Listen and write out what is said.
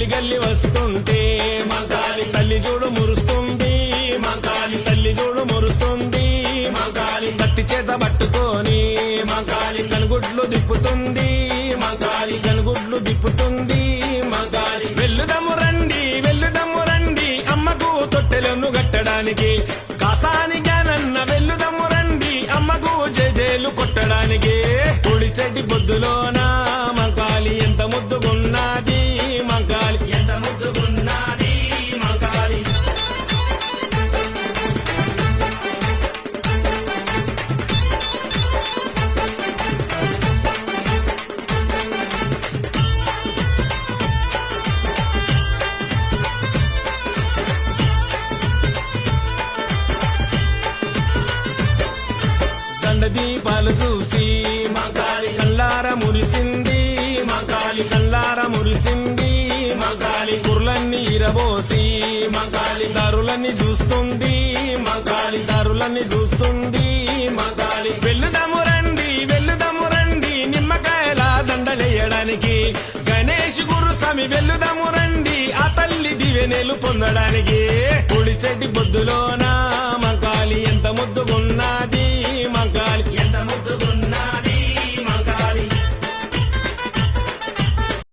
గల్లి గల్లి వస్తుంటే మంకాలి తల్లి చూడు మురుస్తుంది, మంకాలి తల్లి చూడు మురుస్తుంది. మంకాలి కత్తి చేత పట్టుకొని మంకాలి కనుగుడ్లు దిప్పుతుంది, మంకాలి కనుగుడ్లు దిప్పుతుంది. మంకాలి వెళ్ళుదము రండి అమ్మకు తొట్టెలను కట్టడానికి, కాసాని జ్ఞానన్న వెళ్ళుదము రండి అమ్మకు జేజేలు కొట్టడానికి. పొడిసెట్టి పొద్దులోన మంకాలి ఎంత ముద్దుగున్నది, మంకాలి ఎంత ముద్దుగున్నది. మంకాలి దండ దీపాలు చూసి మంకాలి కల్లార మురిసింది, మంకాలి కల్లార మురిసింది. మంకాలి కుర్లన్నీ ఇరబోసి మంకాలి దారులన్నీ చూస్తుంది, మంకాలి దారులన్నీ చూస్తుంది. మంకాలి వెళ్ళుదము రండి నిమ్మకాయల దండలేయడానికి, గణేష్ గురుస్వామి వెళ్ళుదము రండి ఆ తల్లి దివెనెలు పొందడానికి. పొడిసెట్టి బొద్దులోన